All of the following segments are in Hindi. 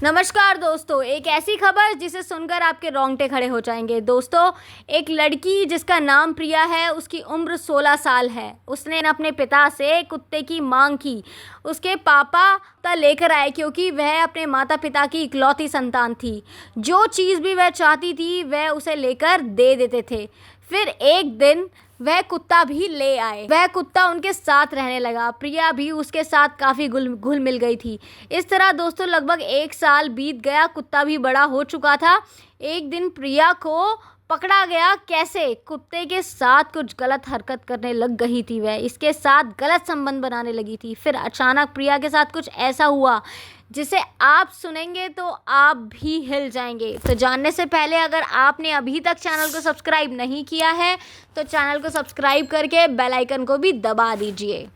नमस्कार दोस्तों, एक ऐसी खबर जिसे सुनकर आपके रोंगटे खड़े हो जाएंगे। दोस्तों, एक लड़की जिसका नाम प्रिया है, उसकी उम्र 16 साल है। उसने अपने पिता से कुत्ते की मांग की। उसके पापा लेकर आए क्योंकि वह अपने माता पिता की इकलौती संतान थी। जो चीज़ भी वह चाहती थी वह उसे लेकर दे देते थे। फिर एक दिन वह कुत्ता भी ले आए। वह कुत्ता उनके साथ रहने लगा। प्रिया भी उसके साथ काफ़ी घुल मिल गई थी। इस तरह दोस्तों लगभग 1 साल बीत गया। कुत्ता भी बड़ा हो चुका था। एक दिन प्रिया को पकड़ा गया। कैसे? कुत्ते के साथ कुछ गलत हरकत करने लग गई थी। वह इसके साथ गलत संबंध बनाने लगी थी। फिर अचानक प्रिया के साथ कुछ ऐसा हुआ जिसे आप सुनेंगे तो आप भी हिल जाएंगे। तो जानने से पहले अगर आपने अभी तक चैनल को सब्सक्राइब नहीं किया है तो चैनल को सब्सक्राइब करके बेल आइकन को भी दबा दीजिए।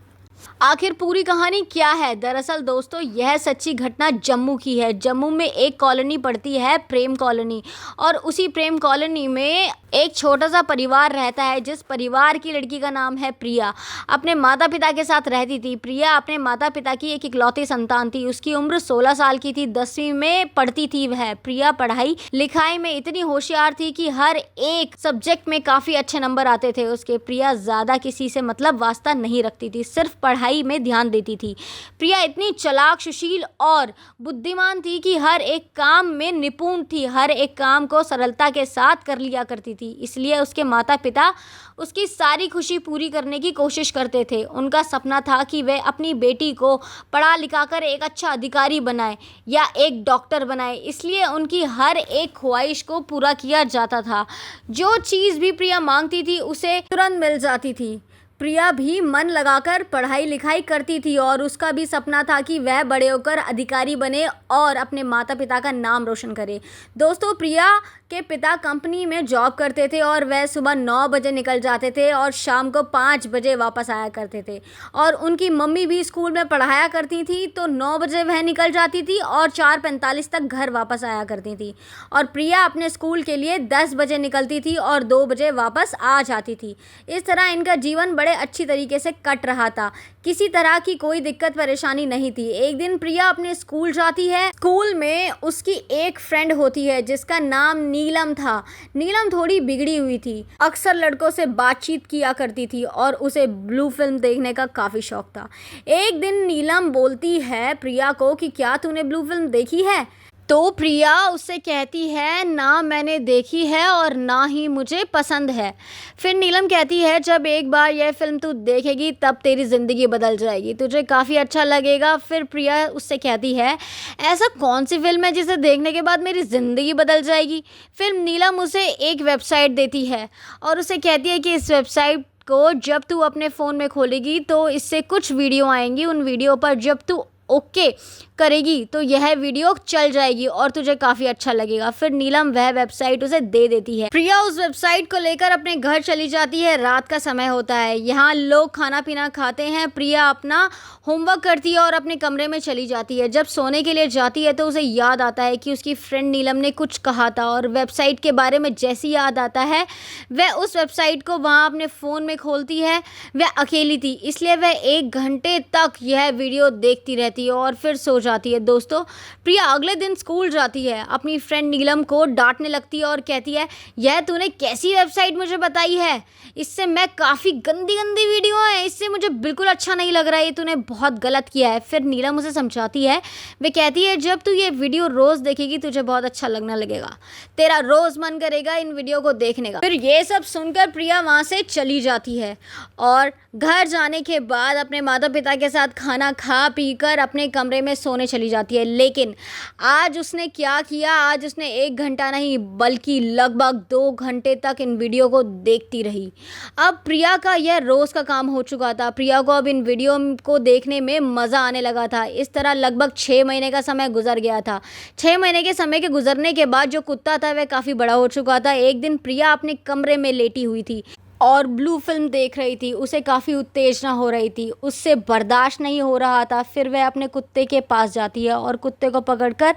आखिर पूरी कहानी क्या है? दरअसल दोस्तों यह सच्ची घटना जम्मू की है। जम्मू में एक कॉलोनी पड़ती है, प्रेम कॉलोनी, और उसी प्रेम कॉलोनी में एक छोटा सा परिवार रहता है जिस परिवार की लड़की का नाम है प्रिया। अपने माता पिता के साथ रहती थी। प्रिया अपने माता पिता की एक इकलौती संतान थी। उसकी उम्र 16 साल की थी। 10वीं में पढ़ती थी वह। प्रिया पढ़ाई लिखाई में इतनी होशियार थी कि हर एक सब्जेक्ट में काफ़ी अच्छे नंबर आते थे उसके। प्रिया ज़्यादा किसी से मतलब वास्ता नहीं रखती थी, सिर्फ पढ़ाई में ध्यान देती थी। प्रिया इतनी चालाक, सुशील और बुद्धिमान थी कि हर एक काम में निपुण थी। हर एक काम को सरलता के साथ कर लिया करती थी। इसलिए उसके माता पिता उसकी सारी खुशी पूरी करने की कोशिश करते थे। उनका सपना था कि वे अपनी बेटी को पढ़ा लिखा कर एक अच्छा अधिकारी बनाए या एक डॉक्टर बनाए। इसलिए उनकी हर एक ख्वाहिश को पूरा किया जाता था। जो चीज़ भी प्रिया मांगती थी उसे तुरंत मिल जाती थी। प्रिया भी मन लगाकर पढ़ाई लिखाई करती थी और उसका भी सपना था कि वह बड़े होकर अधिकारी बने और अपने माता पिता का नाम रोशन करे। दोस्तों, प्रिया के पिता कंपनी में जॉब करते थे और वह सुबह 9 बजे निकल जाते थे और शाम को 5 बजे वापस आया करते थे। और उनकी मम्मी भी स्कूल में पढ़ाया करती थी, तो 9 बजे वह निकल जाती थी और 4:45 तक घर वापस आया करती थी। और प्रिया अपने स्कूल के लिए 10 बजे निकलती थी और 2 बजे वापस आ जाती थी। इस तरह इनका जीवन बड़े अच्छी तरीके से कट रहा था। किसी तरह की कोई दिक्कत परेशानी नहीं थी। एक दिन प्रिया अपने स्कूल जाती है। स्कूल में उसकी एक फ्रेंड होती है जिसका नाम नीलम था। नीलम थोड़ी बिगड़ी हुई थी, अक्सर लड़कों से बातचीत किया करती थी और उसे ब्लू फिल्म देखने का काफ़ी शौक था। एक दिन नीलम बोलती है प्रिया को कि क्या तूने ब्लू फिल्म देखी है? तो प्रिया उससे कहती है ना, मैंने देखी है और ना ही मुझे पसंद है। फिर नीलम कहती है जब एक बार यह फिल्म तू देखेगी तब तेरी ज़िंदगी बदल जाएगी, तुझे काफ़ी अच्छा लगेगा। फिर प्रिया उससे कहती है ऐसा कौन सी फिल्म है जिसे देखने के बाद मेरी ज़िंदगी बदल जाएगी? फिर नीलम उसे एक वेबसाइट देती है और उसे कहती है कि इस वेबसाइट को जब तू अपने फ़ोन में खोलेगी तो इससे कुछ वीडियो आएंगी। उन वीडियो पर जब तू ओके करेगी तो यह वीडियो चल जाएगी और तुझे काफ़ी अच्छा लगेगा। फिर नीलम वह वेबसाइट उसे दे देती है। प्रिया उस वेबसाइट को लेकर अपने घर चली जाती है। रात का समय होता है। यहाँ लोग खाना पीना खाते हैं। प्रिया अपना होमवर्क करती है और अपने कमरे में चली जाती है। जब सोने के लिए जाती है तो उसे याद आता है कि उसकी फ्रेंड नीलम ने कुछ कहा था और वेबसाइट के बारे में जैसी याद आता है वह उस वेबसाइट को वहाँ अपने फ़ोन में खोलती है। वह अकेली थी इसलिए वह 1 घंटे तक यह वीडियो देखती रहती है और फिर सो जाती है। दोस्तों, प्रिया अगले दिन स्कूल जाती है। अपनी फ्रेंड नीलम को डांटने लगती है और कहती है यह तूने कैसी वेबसाइट मुझे बताई है? इससे मैं काफ़ी गंदी गंदी वीडियो है, इससे मुझे बिल्कुल अच्छा नहीं लग रहा है, ये तूने बहुत गलत किया है। फिर नीलम उसे समझाती है। वे कहती है जब तू ये वीडियो रोज़ देखेगी तुझे बहुत अच्छा लगने लगेगा, तेरा रोज़ मन करेगा इन वीडियो को देखने का। फिर ये सब सुनकर प्रिया वहाँ से चली जाती है और घर जाने के बाद अपने माता पिता के साथ खाना खा पी कर अपने कमरे में सोने चली जाती है। लेकिन आज उसने क्या किया? आज उसने 1 घंटा नहीं बल्कि लगभग 2 घंटे तक इन वीडियो को देखती रही। अब प्रिया का यह रोज़ का काम हो चुका था। प्रिया को अब इन वीडियो को देखने में मज़ा आने लगा था। इस तरह लगभग 6 महीने का समय गुजर गया था। 6 महीने के समय के गुजरने के बाद जो कुत्ता था वह काफ़ी बड़ा हो चुका था। एक दिन प्रिया अपने कमरे में लेटी हुई थी और ब्लू फिल्म देख रही थी। उसे काफ़ी उत्तेजना हो रही थी, उससे बर्दाश्त नहीं हो रहा था। फिर वह अपने कुत्ते के पास जाती है और कुत्ते को पकड़कर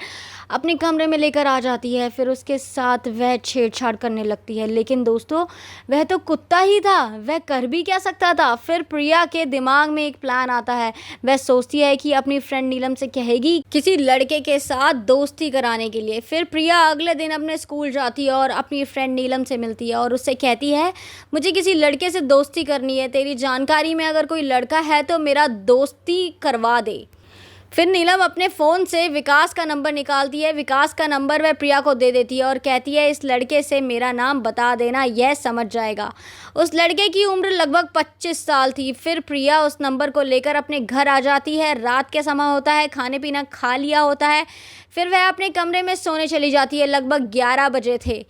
अपने कमरे में लेकर आ जाती है। फिर उसके साथ वह छेड़छाड़ करने लगती है। लेकिन दोस्तों, वह तो कुत्ता ही था, वह कर भी क्या सकता था। फिर प्रिया के दिमाग में एक प्लान आता है। वह सोचती है कि अपनी फ्रेंड नीलम से कहेगी किसी लड़के के साथ दोस्ती कराने के लिए। फिर प्रिया अगले दिन अपने स्कूल जाती है और अपनी फ्रेंड नीलम से मिलती है और उससे कहती है, मुझे किसी लड़के से दोस्ती करनी है, तेरी जानकारी में अगर कोई लड़का है तो मेरा दोस्ती करवा दे। फिर नीलम अपने फ़ोन से विकास का नंबर निकालती है। विकास का नंबर वह प्रिया को दे देती है और कहती है, इस लड़के से मेरा नाम बता देना, यह समझ जाएगा। उस लड़के की उम्र लगभग 25 साल थी। फिर प्रिया उस नंबर को लेकर अपने घर आ जाती है। रात के समय होता है, खाने पीना खा लिया होता है। फिर वह अपने कमरे में सोने चली जाती है। लगभग 11 बजे थे।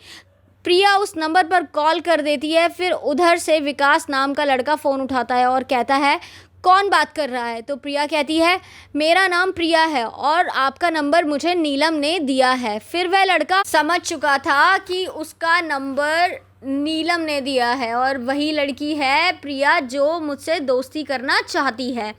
प्रिया उस नंबर पर कॉल कर देती है। फिर उधर से विकास नाम का लड़का फ़ोन उठाता है और कहता है, कौन बात कर रहा है। तो प्रिया कहती है, मेरा नाम प्रिया है और आपका नंबर मुझे नीलम ने दिया है। फिर वह लड़का समझ चुका था कि उसका नंबर नीलम ने दिया है और वही लड़की है प्रिया जो मुझसे दोस्ती करना चाहती है।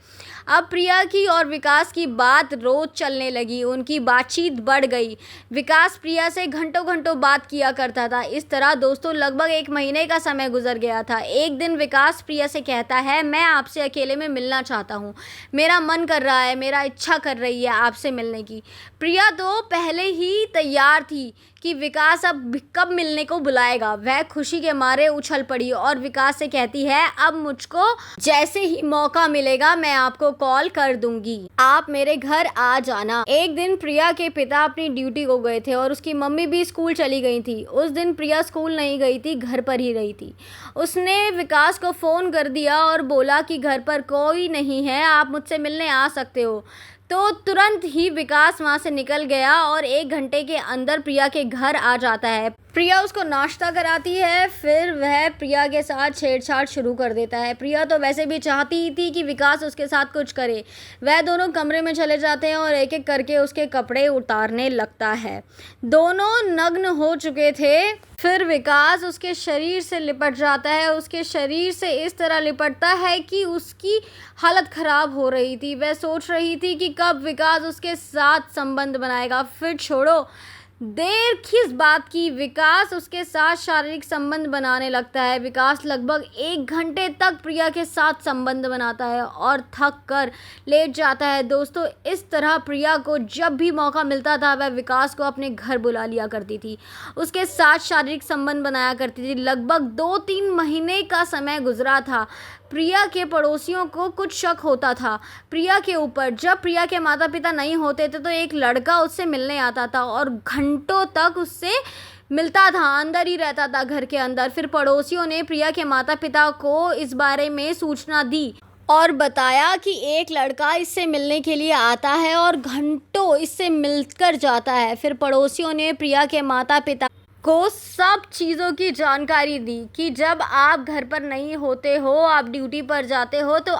अब प्रिया की और विकास की बात रोज़ चलने लगी। उनकी बातचीत बढ़ गई। विकास प्रिया से घंटों घंटों बात किया करता था। इस तरह दोस्तों लगभग 1 महीने का समय गुजर गया था। एक दिन विकास प्रिया से कहता है, मैं आपसे अकेले में मिलना चाहता हूँ, मेरा मन कर रहा है, मेरा इच्छा कर रही है आपसे मिलने की। प्रिया तो पहले ही तैयार थी कि विकास अब कब मिलने को बुलाएगा। वह खुशी के मारे उछल पड़ी और विकास से कहती है, अब मुझको जैसे ही मौका मिलेगा मैं आपको कॉल कर दूंगी, आप मेरे घर आ जाना। एक दिन प्रिया के पिता अपनी ड्यूटी को गए थे और उसकी मम्मी भी स्कूल चली गई थी। उस दिन प्रिया स्कूल नहीं गई थी, घर पर ही रही थी। उसने विकास को फ़ोन कर दिया और बोला कि घर पर कोई नहीं है, आप मुझसे मिलने आ सकते हो। तो तुरंत ही विकास वहाँ से निकल गया और 1 घंटे के अंदर प्रिया के घर आ जाता है। प्रिया उसको नाश्ता कराती है। फिर वह प्रिया के साथ छेड़छाड़ शुरू कर देता है। प्रिया तो वैसे भी चाहती ही थी कि विकास उसके साथ कुछ करे। वह दोनों कमरे में चले जाते हैं और एक एक करके उसके कपड़े उतारने लगता है। दोनों नग्न हो चुके थे। फिर विकास उसके शरीर से लिपट जाता है। उसके शरीर से इस तरह लिपटता है कि उसकी हालत ख़राब हो रही थी। वह सोच रही थी कि कब विकास उसके साथ संबंध बनाएगा। फिर छोड़ो, देर किस बात की, विकास उसके साथ शारीरिक संबंध बनाने लगता है। विकास लगभग 1 घंटे तक प्रिया के साथ संबंध बनाता है और थक कर लेट जाता है। दोस्तों, इस तरह प्रिया को जब भी मौका मिलता था वह विकास को अपने घर बुला लिया करती थी, उसके साथ शारीरिक संबंध बनाया करती थी। लगभग 2-3 महीने का समय गुजरा था। प्रिया के पड़ोसियों को कुछ शक होता था प्रिया के ऊपर। जब प्रिया के माता पिता नहीं होते थे तो एक लड़का उससे मिलने आता था और घंटों तक उससे मिलता था, अंदर ही रहता था घर के अंदर। फिर पड़ोसियों ने प्रिया के माता पिता को इस बारे में सूचना दी और बताया कि एक लड़का इससे मिलने के लिए आता है और घंटों इससे मिलकर जाता है। फिर पड़ोसियों ने प्रिया के माता पिता को सब चीज़ों की जानकारी दी कि जब आप घर पर नहीं होते हो, आप ड्यूटी पर जाते हो, तो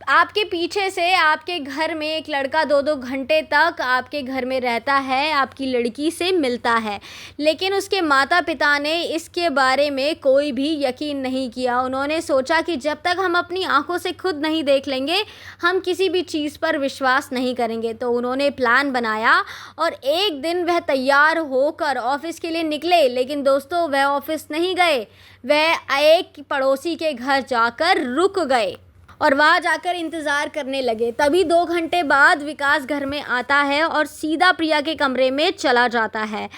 आपके पीछे से आपके घर में एक लड़का 2-2 घंटे तक आपके घर में रहता है, आपकी लड़की से मिलता है। लेकिन उसके माता पिता ने इसके बारे में कोई भी यकीन नहीं किया। उन्होंने सोचा कि जब तक हम अपनी आंखों से खुद नहीं देख लेंगे हम किसी भी चीज़ पर विश्वास नहीं करेंगे। तो उन्होंने प्लान बनाया और एक दिन वह तैयार होकर ऑफिस के लिए निकले। लेकिन दोस्तों, वह ऑफिस नहीं गए, वह एक पड़ोसी के घर जाकर रुक गए और वहाँ जाकर इंतज़ार करने लगे। तभी 2 घंटे बाद विकास घर में आता है और सीधा प्रिया के कमरे में चला जाता है।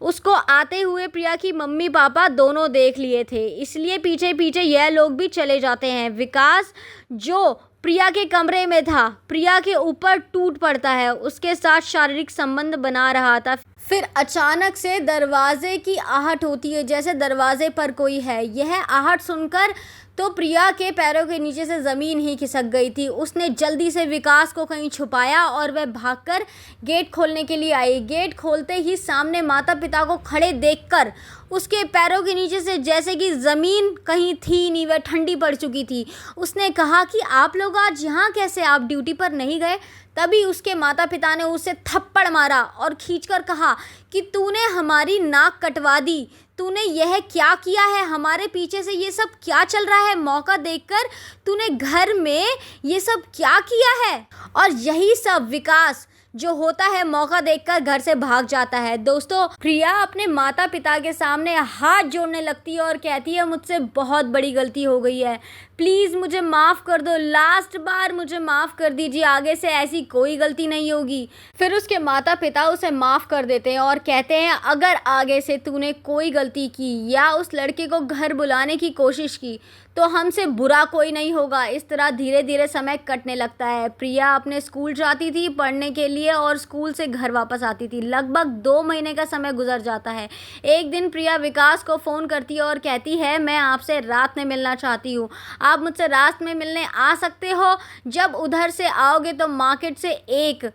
उसको आते हुए प्रिया की मम्मी पापा दोनों देख लिए थे, इसलिए पीछे पीछे यह लोग भी चले जाते हैं। विकास जो प्रिया के कमरे में था, प्रिया के ऊपर टूट पड़ता है, उसके साथ शारीरिक संबंध बना रहा था। फिर अचानक से दरवाजे की आहट होती है, जैसे दरवाजे पर कोई है। यह आहट सुनकर तो प्रिया के पैरों के नीचे से ज़मीन ही खिसक गई थी। उसने जल्दी से विकास को कहीं छुपाया और वह भागकर गेट खोलने के लिए आई। गेट खोलते ही सामने माता पिता को खड़े देखकर उसके पैरों के नीचे से जैसे कि ज़मीन कहीं थी नहीं, वह ठंडी पड़ चुकी थी। उसने कहा कि आप लोग आज यहाँ कैसे, आप ड्यूटी पर नहीं गए? तभी उसके माता पिता ने उसे थप्पड़ मारा और खींचकर कहा कि तूने हमारी नाक कटवा दी, तूने यह क्या किया है? हमारे पीछे से ये सब क्या चल रहा है? मौका देखकर तूने घर में ये सब क्या किया है? और यही सब विकास जो होता है मौका देखकर घर से भाग जाता है। दोस्तों, प्रिया अपने माता पिता के सामने हाथ जोड़ने लगती है और कहती है मुझसे बहुत बड़ी गलती हो गई है, प्लीज़ मुझे माफ़ कर दो, लास्ट बार मुझे माफ़ कर दीजिए, आगे से ऐसी कोई गलती नहीं होगी। फिर उसके माता पिता उसे माफ़ कर देते हैं और कहते हैं अगर आगे से तूने कोई गलती की या उस लड़के को घर बुलाने की कोशिश की तो हमसे बुरा कोई नहीं होगा। इस तरह धीरे धीरे समय कटने लगता है। प्रिया अपने स्कूल जाती थी पढ़ने के लिए और स्कूल से घर वापस आती थी। लगभग 2 महीने का समय गुजर जाता है। एक दिन प्रिया विकास को फ़ोन करती है और कहती है मैं आपसे रात में मिलना चाहती हूँ, आप मुझसे रात में मिलने आ सकते हो? जब उधर से आओगे तो मार्केट से एक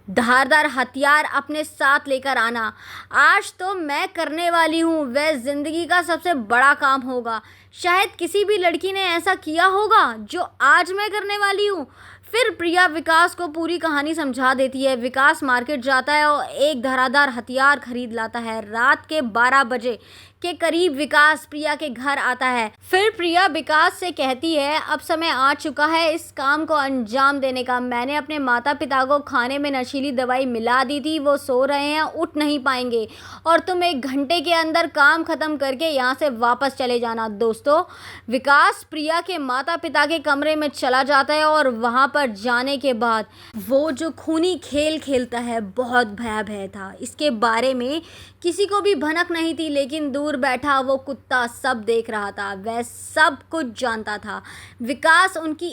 धारदार हथियार अपने साथ लेकर आना। आज तो मैं करने वाली हूँ वह ज़िंदगी का सबसे बड़ा काम होगा। शायद किसी भी लड़की ने ऐसा किया होगा जो आज मैं करने वाली हूँ। फिर प्रिया विकास को पूरी कहानी समझा देती है। विकास मार्केट जाता है और एक धारदार हथियार खरीद लाता है। रात के 12 बजे के करीब विकास प्रिया के घर आता है। फिर प्रिया विकास से कहती है अब समय आ चुका है इस काम को अंजाम देने का। मैंने अपने माता पिता को खाने में नशीली दवाई मिला दी थी, वो सो रहे हैं, उठ नहीं पाएंगे और तुम 1 घंटे के अंदर काम ख़त्म करके यहाँ से वापस चले जाना। दोस्तों, विकास प्रिया के माता पिता के कमरे में चला जाता है और वहाँ पर जाने के बाद वो जो खूनी खेल खेलता है बहुत भयावह था। इसके बारे में किसी को भी भनक नहीं थी, लेकिन दूर बैठा वो कुत्ता सब देख रहा था, वह सब कुछ जानता था। विकास उनकी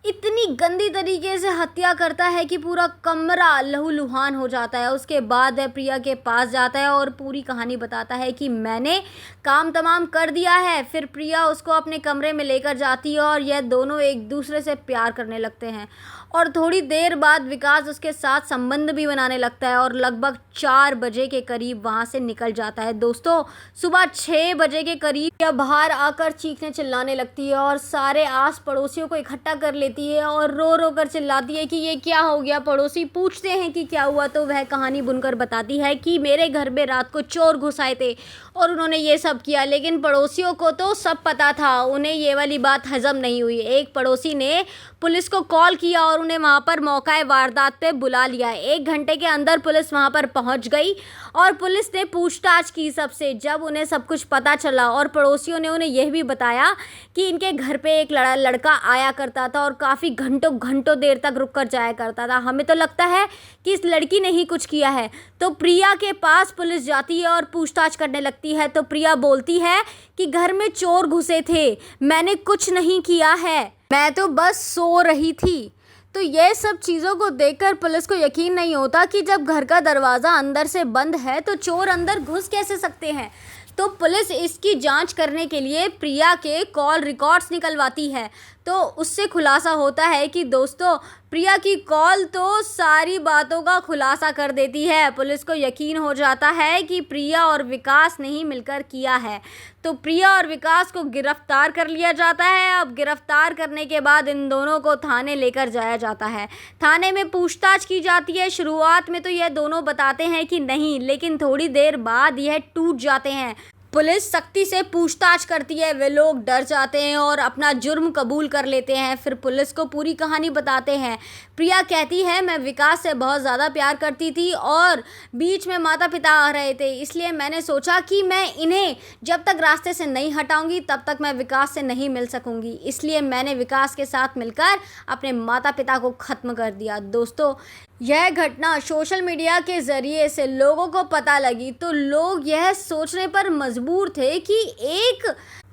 इतनी गंदी तरीके से हत्या करता है कि पूरा कमरा लहूलुहान हो जाता है। उसके बाद वह प्रिया के पास जाता है और पूरी कहानी बताता है कि मैंने काम तमाम कर दिया है। फिर प्रिया उसको अपने कमरे में लेकर जाती है और यह दोनों एक दूसरे से प्यार करने लगते हैं और थोड़ी देर बाद विकास उसके साथ संबंध भी बनाने लगता है और लगभग 4 बजे के करीब वहाँ से निकल जाता है। दोस्तों, सुबह 6 बजे के करीब प्रिया बाहर आकर चीखने चिल्लाने लगती है और सारे आस पड़ोसियों को इकट्ठा कर लेती है और रो रो कर चिल्लाती है कि ये क्या हो गया। पड़ोसी पूछते हैं कि क्या हुआ तो वह कहानी बुनकर बताती है कि मेरे घर में रात को चोर घुस आए थे और उन्होंने ये सब किया, लेकिन पड़ोसियों को तो सब पता था, उन्हें ये वाली बात हजम नहीं हुई। एक पड़ोसी ने पुलिस को कॉल किया और उन्हें वहाँ पर मौका वारदात पे बुला लिया। 1 घंटे के अंदर पुलिस वहाँ पर पहुँच गई और पुलिस ने पूछताछ की सबसे। जब उन्हें सब कुछ पता चला और पड़ोसियों ने उन्हें यह भी बताया कि इनके घर पे एक लड़का आया करता था और काफ़ी घंटों घंटों देर तक रुक कर जाया करता था, हमें तो लगता है कि इस लड़की ने ही कुछ किया है। तो प्रिया के पास पुलिस जाती है और पूछताछ करने लगती है। तो प्रिया बोलती है कि घर में चोर घुसे थे, मैंने कुछ नहीं किया है, मैं तो बस सो रही थी। तो ये सब चीज़ों को देखकर पुलिस को यकीन नहीं होता कि जब घर का दरवाज़ा अंदर से बंद है तो चोर अंदर घुस कैसे सकते हैं। तो पुलिस इसकी जांच करने के लिए प्रिया के कॉल रिकॉर्ड्स निकलवाती है। तो उससे खुलासा होता है कि दोस्तों, प्रिया की कॉल तो सारी बातों का खुलासा कर देती है। पुलिस को यकीन हो जाता है कि प्रिया और विकास ने ही मिलकर किया है। तो प्रिया और विकास को गिरफ्तार कर लिया जाता है। अब गिरफ्तार करने के बाद इन दोनों को थाने लेकर जाया जाता है। थाने में पूछताछ की जाती है। शुरुआत में तो यह दोनों बताते हैं कि नहीं, लेकिन थोड़ी देर बाद यह टूट जाते हैं। पुलिस सख्ती से पूछताछ करती है, वे लोग डर जाते हैं और अपना जुर्म कबूल कर लेते हैं। फिर पुलिस को पूरी कहानी बताते हैं। प्रिया कहती है मैं विकास से बहुत ज़्यादा प्यार करती थी और बीच में माता पिता आ रहे थे, इसलिए मैंने सोचा कि मैं इन्हें जब तक रास्ते से नहीं हटाऊंगी तब तक मैं विकास से नहीं मिल सकूंगी, इसलिए मैंने विकास के साथ मिलकर अपने माता पिता को ख़त्म कर दिया। दोस्तों, यह घटना सोशल मीडिया के ज़रिए से लोगों को पता लगी तो लोग यह सोचने पर मजबूर थे कि एक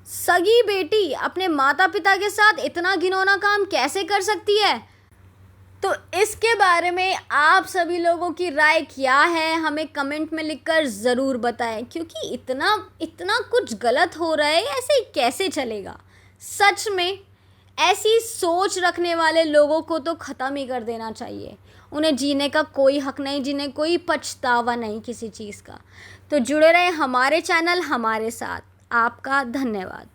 सगी बेटी अपने माता पिता के साथ इतना घिनौना काम कैसे कर सकती है। तो इसके बारे में आप सभी लोगों की राय क्या है, हमें कमेंट में लिखकर ज़रूर बताएं, क्योंकि इतना कुछ गलत हो रहा है, ऐसे कैसे चलेगा। सच में ऐसी सोच रखने वाले लोगों को तो ख़त्म ही कर देना चाहिए। उन्हें जीने का कोई हक नहीं, जिन्हें कोई पछतावा नहीं किसी चीज़ का। तो जुड़े रहें हमारे चैनल हमारे साथ। आपका धन्यवाद।